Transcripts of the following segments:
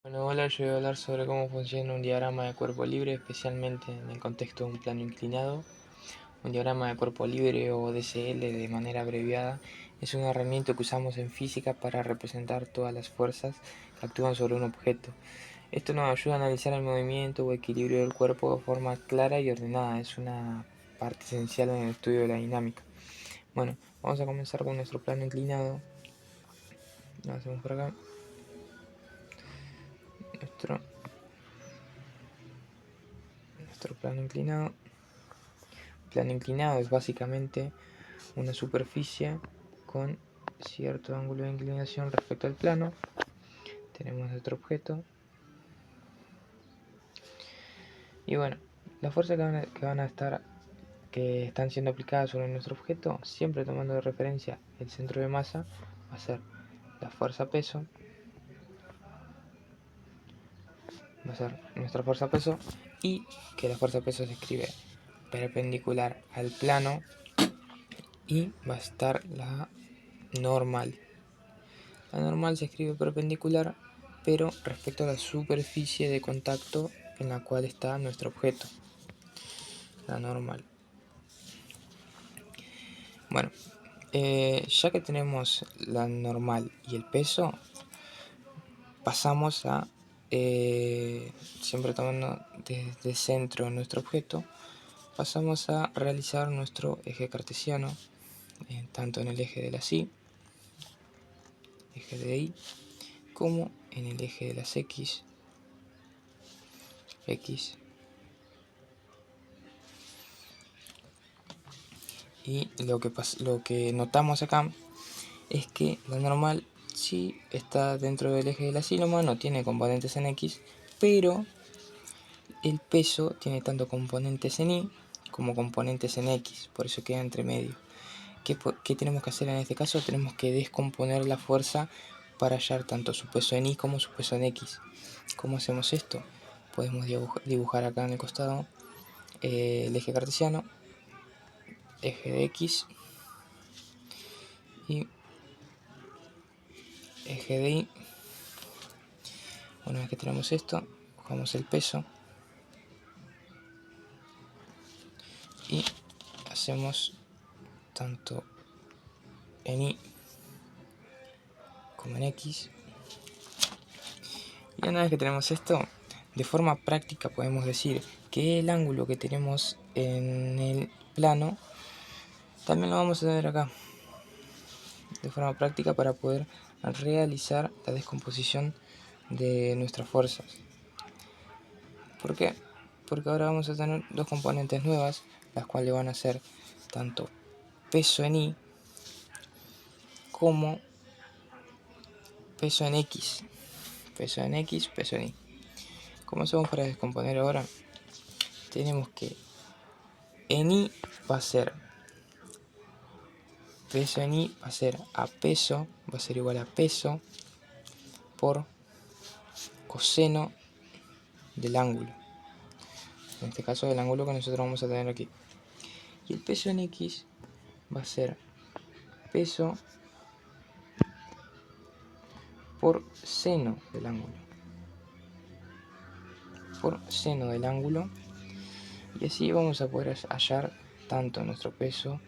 Bueno, hola, yo voy a hablar sobre cómo funciona un diagrama de cuerpo libre, especialmente en el contexto de un plano inclinado. Un diagrama de cuerpo libre o DCL de manera abreviada es una herramienta que usamos en física para representar todas las fuerzas que actúan sobre un objeto. Esto nos ayuda a analizar el movimiento o equilibrio del cuerpo de forma clara y ordenada. Es una parte esencial en el estudio de la dinámica. Bueno, vamos a comenzar con nuestro plano inclinado. Lo hacemos por acá. Nuestro plano inclinado. Plano inclinado es básicamente una superficie con cierto ángulo de inclinación respecto al plano. Tenemos nuestro objeto y bueno, las fuerzas que están siendo aplicadas sobre nuestro objeto, siempre tomando de referencia el centro de masa, va a ser la fuerza peso, va a ser nuestra fuerza peso, y que la fuerza peso se escribe perpendicular al plano y va a estar la normal. La normal se escribe perpendicular, pero respecto a la superficie de contacto en la cual está nuestro objeto. La normal. Bueno, ya que tenemos la normal y el peso, pasamos a, siempre tomando desde centro nuestro objeto, pasamos a realizar nuestro eje cartesiano, tanto en el eje de las Y, eje de Y, como en el eje de las X, y lo que notamos acá es que la normal sí está dentro del eje de la síloma, no tiene componentes en X, pero el peso tiene tanto componentes en Y como componentes en X, por eso queda entre medio. ¿Qué tenemos que hacer en este caso? Tenemos que descomponer la fuerza para hallar tanto su peso en Y como su peso en X. ¿Cómo hacemos esto? Podemos dibujar acá en el costado el eje cartesiano, eje de X y eje de Y. Una vez que tenemos esto, cogemos el peso y hacemos tanto en Y como en X. Y una vez que tenemos esto, de forma práctica podemos decir que el ángulo que tenemos en el plano también lo vamos a tener acá, de forma práctica, para poder realizar la descomposición de nuestras fuerzas. ¿Por qué? Porque ahora vamos a tener dos componentes nuevas, las cuales van a ser tanto peso en Y como peso en X. Peso en X, peso en Y. ¿Cómo hacemos para descomponer ahora? Tenemos que en Y va a ser peso en Y, va a ser a peso, va a ser igual a peso por coseno del ángulo. En este caso del ángulo que nosotros vamos a tener aquí. Y el peso en X va a ser peso por seno del ángulo. Por seno del ángulo. Y así vamos a poder hallar tanto nuestro peso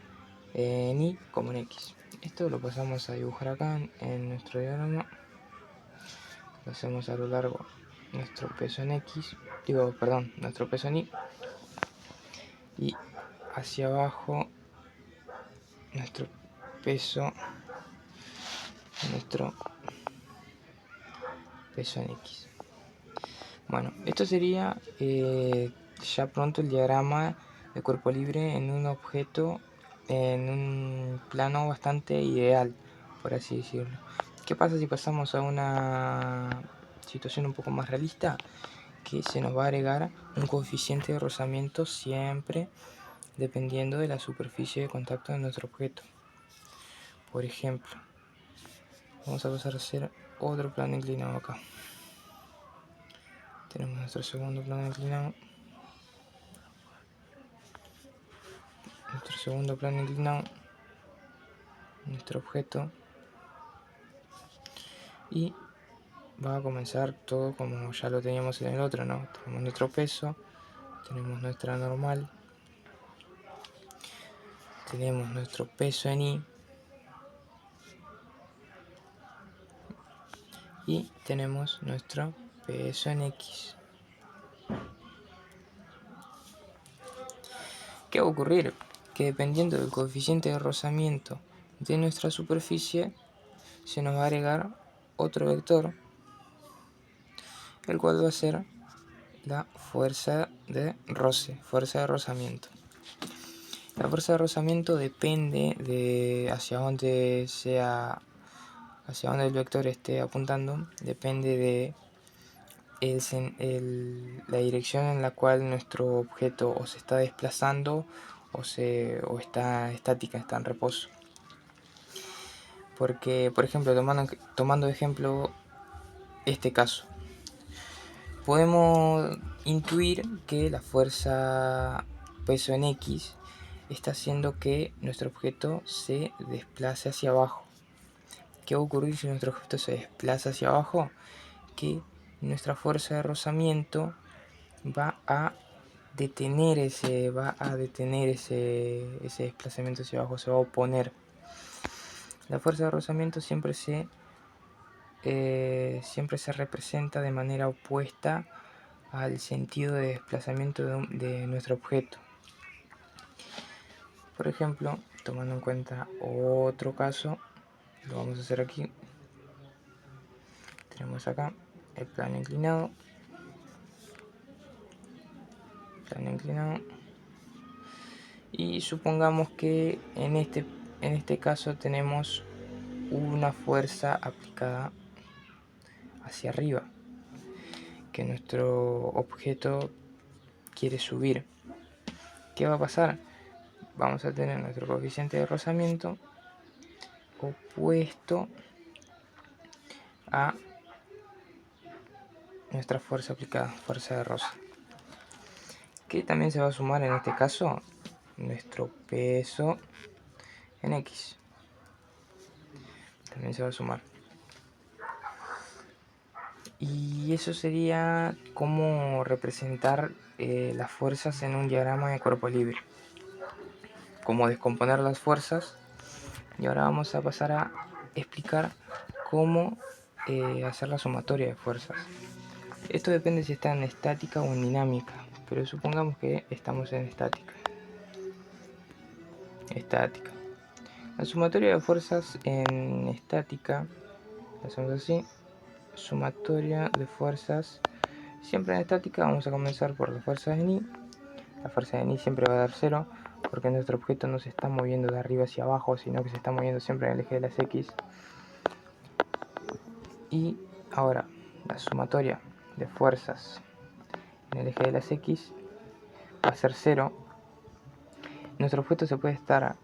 en Y como en X. Esto lo pasamos a dibujar acá en nuestro diagrama. Lo hacemos a lo largo nuestro peso en X, nuestro peso en Y, y hacia abajo nuestro peso en X. Bueno, esto sería ya pronto el diagrama de cuerpo libre en un objeto, en un plano bastante ideal, por así decirlo. ¿Qué pasa si pasamos a una situación un poco más realista? Que se nos va a agregar un coeficiente de rozamiento siempre dependiendo de la superficie de contacto de nuestro objeto. Por ejemplo, vamos a pasar a hacer otro plano inclinado acá. Tenemos nuestro segundo plano inclinado. Nuestro objeto. Y va a comenzar todo como ya lo teníamos en el otro, ¿no? Tenemos nuestro peso, tenemos nuestra normal, tenemos nuestro peso en Y y tenemos nuestro peso en X. ¿Qué va a ocurrir? Que dependiendo del coeficiente de rozamiento de nuestra superficie, se nos va a agregar otro vector, el cual va a ser la fuerza de roce, fuerza de rozamiento. La fuerza de rozamiento depende de hacia dónde el vector esté apuntando, depende de la dirección en la cual nuestro objeto o se está desplazando o está estática, está en reposo. Porque, por ejemplo, tomando de ejemplo este caso, podemos intuir que la fuerza peso en X está haciendo que nuestro objeto se desplace hacia abajo. ¿Qué va a ocurrir si nuestro objeto se desplaza hacia abajo? Que nuestra fuerza de rozamiento va a detener ese desplazamiento hacia abajo, se va a oponer. La fuerza de rozamiento siempre se representa de manera opuesta al sentido de desplazamiento de nuestro objeto. Por ejemplo, tomando en cuenta otro caso, lo vamos a hacer aquí. Tenemos acá el plano inclinado, y supongamos que en este caso tenemos una fuerza aplicada hacia arriba, que nuestro objeto quiere subir. ¿Qué va a pasar? Vamos a tener nuestro coeficiente de rozamiento opuesto a nuestra fuerza aplicada, fuerza de roce, que también se va a sumar en este caso nuestro peso en X, también se va a sumar. Y eso sería cómo representar las fuerzas en un diagrama de cuerpo libre, cómo descomponer las fuerzas. Y ahora vamos a pasar a explicar cómo hacer la sumatoria de fuerzas. Esto depende si está en estática o en dinámica, pero supongamos que estamos en estática. La sumatoria de fuerzas en estática la hacemos así: sumatoria de fuerzas. Siempre en estática vamos a comenzar por las fuerzas en Y. La fuerza en Y siempre va a dar 0, porque nuestro objeto no se está moviendo de arriba hacia abajo, sino que se está moviendo siempre en el eje de las X. Y ahora, la sumatoria de fuerzas en el eje de las X va a ser 0. Nuestro objeto se puede estar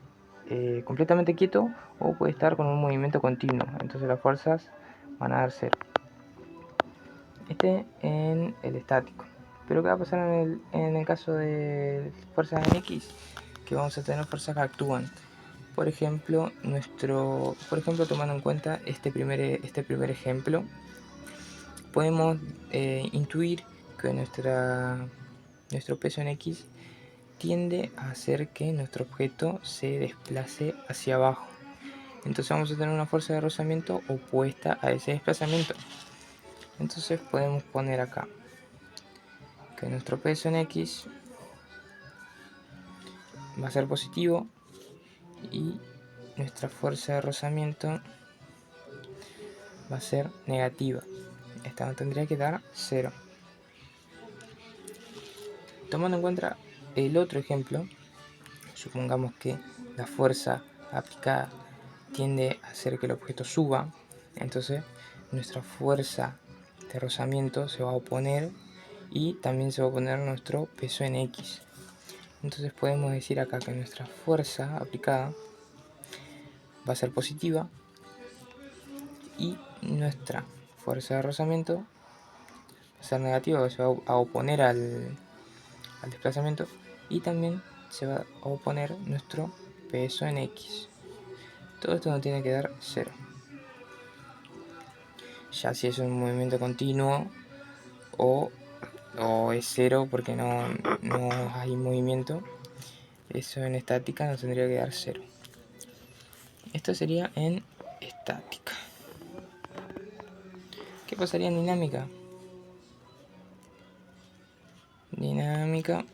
completamente quieto o puede estar con un movimiento continuo, entonces las fuerzas van a dar 0. Este en el estático. Pero ¿qué va a pasar en el caso de fuerzas en X? Que vamos a tener fuerzas que actúan. Por ejemplo, tomando en cuenta este primer ejemplo, podemos intuir que nuestro peso en X tiende a hacer que nuestro objeto se desplace hacia abajo. Entonces vamos a tener una fuerza de rozamiento opuesta a ese desplazamiento. Entonces podemos poner acá que nuestro peso en X va a ser positivo y nuestra fuerza de rozamiento va a ser negativa. Esta no tendría que dar 0. Tomando en cuenta el otro ejemplo, supongamos que la fuerza aplicada tiende a hacer que el objeto suba, entonces nuestra fuerza de rozamiento se va a oponer y también se va a oponer nuestro peso en X. Entonces podemos decir acá que nuestra fuerza aplicada va a ser positiva y nuestra fuerza de rozamiento va a ser negativa, se va a oponer al desplazamiento, y también se va a oponer nuestro peso en X. Todo esto nos tiene que dar 0. ya si es un movimiento continuo o es cero porque no hay movimiento. Eso en estática nos tendría que dar 0. Esto sería en estática. ¿Qué pasaría en dinámica? Dinámica.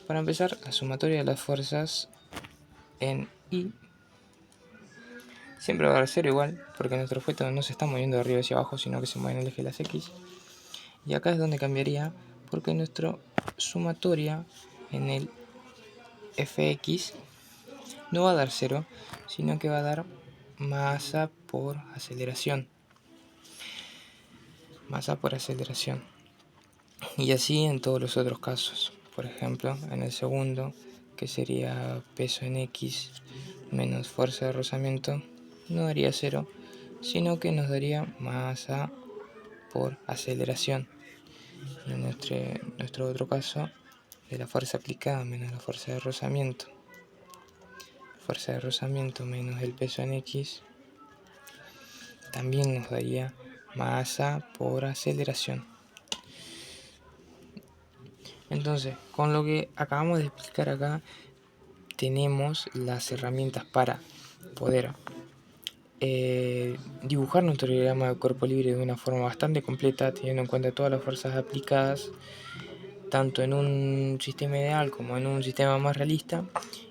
Para empezar, la sumatoria de las fuerzas en I siempre va a dar 0 igual, porque nuestro objeto no se está moviendo de arriba hacia abajo, sino que se mueve en el eje de las X. Y acá es donde cambiaría, porque nuestra sumatoria en el Fx no va a dar 0, sino que va a dar masa por aceleración. Masa por aceleración. Y así en todos los otros casos. Por ejemplo, en el segundo, que sería peso en X menos fuerza de rozamiento, no daría 0, sino que nos daría masa por aceleración. Y en nuestro otro caso, de la fuerza aplicada menos la fuerza de rozamiento. Fuerza de rozamiento menos el peso en X también nos daría masa por aceleración. Entonces, con lo que acabamos de explicar acá, tenemos las herramientas para poder dibujar nuestro diagrama de cuerpo libre de una forma bastante completa, teniendo en cuenta todas las fuerzas aplicadas, tanto en un sistema ideal como en un sistema más realista.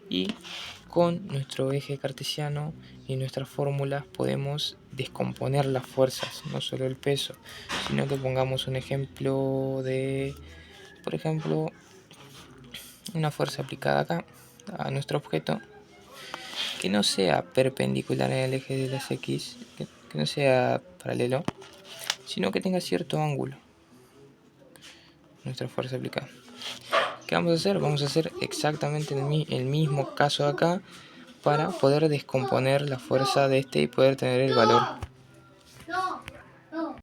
Y con nuestro eje cartesiano y nuestras fórmulas podemos descomponer las fuerzas, no solo el peso, sino que pongamos un ejemplo de, por ejemplo, una fuerza aplicada acá a nuestro objeto que no sea perpendicular en el eje de las X, que no sea paralelo, sino que tenga cierto ángulo. Nuestra fuerza aplicada. ¿Qué vamos a hacer? Vamos a hacer exactamente el mismo caso acá para poder descomponer la fuerza de este y poder tener el valor